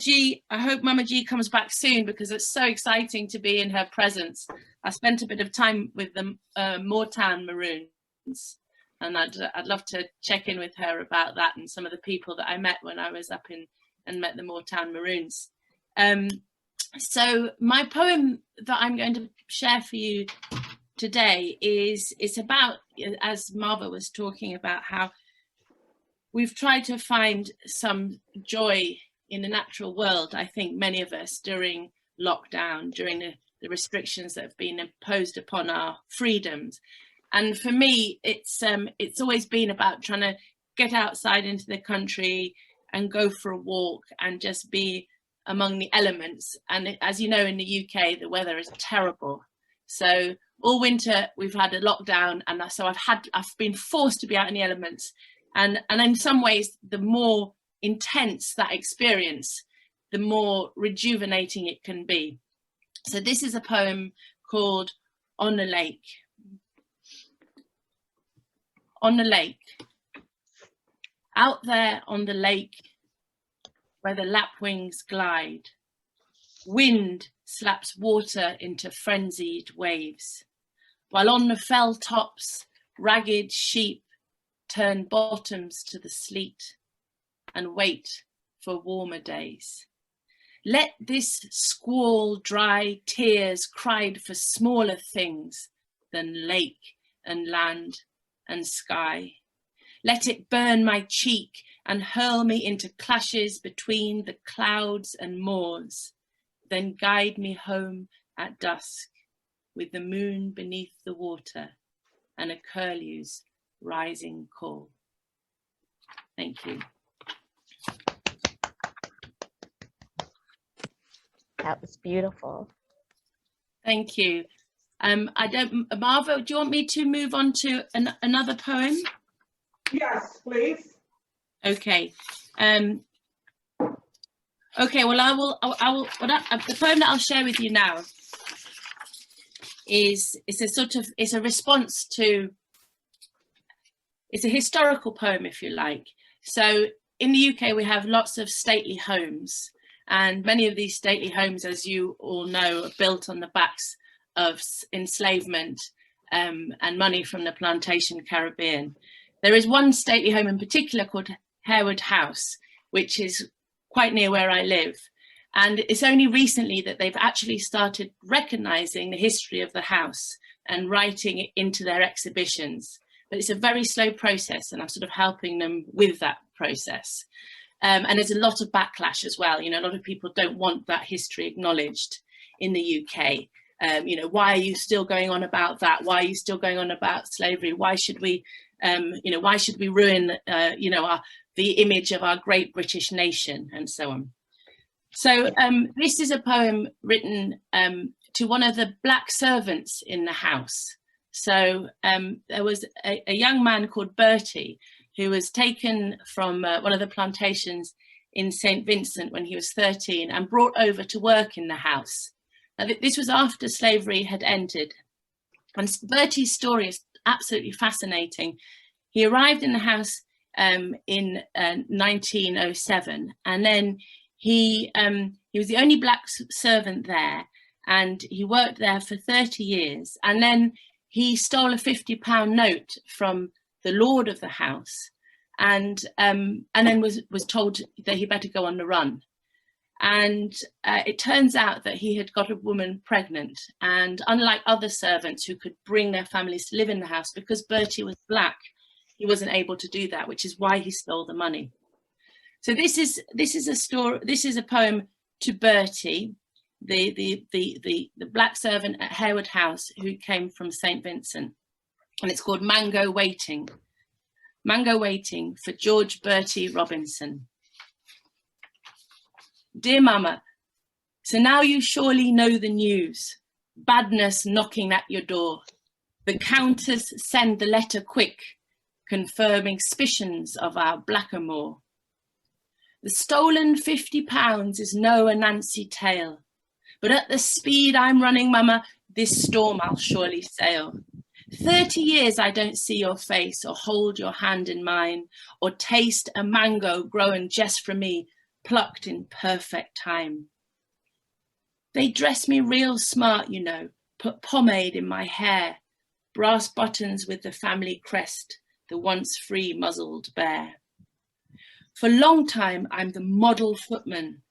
G, I hope Mama G comes back soon because it's so exciting to be in her presence. I spent a bit of time with the Moortown Maroons, and I'd love to check in with her about that and some of the people that I met when I was up in and met the Moortown Maroons. So my poem that I'm going to share for you today it's about, as Marva was talking about, how we've tried to find some joy in the natural world, I think many of us, during lockdown, during the restrictions that have been imposed upon our freedoms. And for me, it's always been about trying to get outside into the country and go for a walk and just be among the elements. And as you know, in the UK, the weather is terrible. So all winter we've had a lockdown, and so I've been forced to be out in the elements. And in some ways, the more intense that experience, the more rejuvenating it can be. So this is a poem called On the Lake. On the lake. Out there on the lake, where the lapwings glide, wind slaps water into frenzied waves, while on the fell tops, ragged sheep turn bottoms to the sleet and wait for warmer days. Let this squall dry tears cried for smaller things than lake and land and sky. Let it burn my cheek and hurl me into clashes between the clouds and moors, then guide me home at dusk with the moon beneath the water and a curlew's rising call. Thank you. That was beautiful. Thank you. Marva, do you want me to move on to another poem? Yes, please. Okay. Okay, well, the poem that I'll share with you now is a response to, it's a historical poem, if you like. So in the UK, we have lots of stately homes, and many of these stately homes, as you all know, are built on the backs of enslavement and money from the plantation Caribbean. There is one stately home in particular called Harewood House, which is quite near where I live. And it's only recently that they've actually started recognising the history of the house and writing it into their exhibitions. But it's a very slow process, and I'm sort of helping them with that process. And there's a lot of backlash as well. You know, a lot of people don't want that history acknowledged in the UK. You know, why are you still going on about that? Why are you still going on about slavery? Why should we, you know, why should we ruin, you know, the image of our great British nation, and so on. So this is a poem written to one of the black servants in the house. So there was a young man called Bertie, who was taken from one of the plantations in St. Vincent when he was 13 and brought over to work in the house. Now, this was after slavery had ended. And Bertie's story is absolutely fascinating. He arrived in the house in 1907, and then he was the only black servant there, and he worked there for 30 years. And then he stole a £50 note from the lord of the house, and then was told that he better go on the run. And it turns out that he had got a woman pregnant, and unlike other servants who could bring their families to live in the house, because Bertie was black, he wasn't able to do that, which is why he stole the money. So this is a story. This is a poem to Bertie, the black servant at Harewood House who came from St. Vincent, and it's called Mango Waiting. Mango Waiting for George Bertie Robinson. Dear Mama, so now you surely know the news. Badness knocking at your door. The Countess send the letter quick, confirming suspicions of our blackamoor. The stolen £50 is no Anansi tale, but at the speed I'm running, Mama, this storm I'll surely sail. 30 years I don't see your face or hold your hand in mine or taste a mango grown just for me, plucked in perfect time. They dress me real smart, you know, put pomade in my hair, brass buttons with the family crest, the once free muzzled bear. For a long time, I'm the model footman,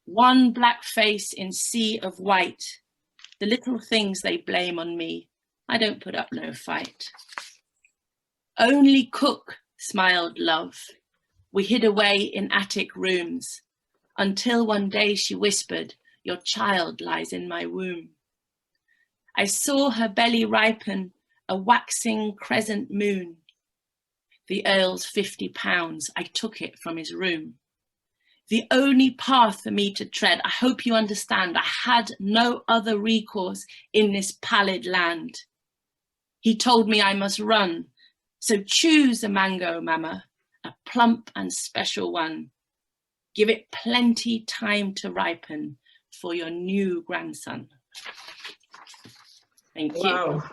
one black face in sea of white. The little things they blame on me, I don't put up no fight. Only cook, smiled love. We hid away in attic rooms, until one day she whispered, your child lies in my womb. I saw her belly ripen, a waxing crescent moon. The Earl's 50 pounds, I took it from his room. The only path for me to tread, I hope you understand, I had no other recourse in this pallid land. He told me I must run, so choose a mango, mama, a plump and special one. Give it plenty time to ripen for your new grandson. Thank you. Wow.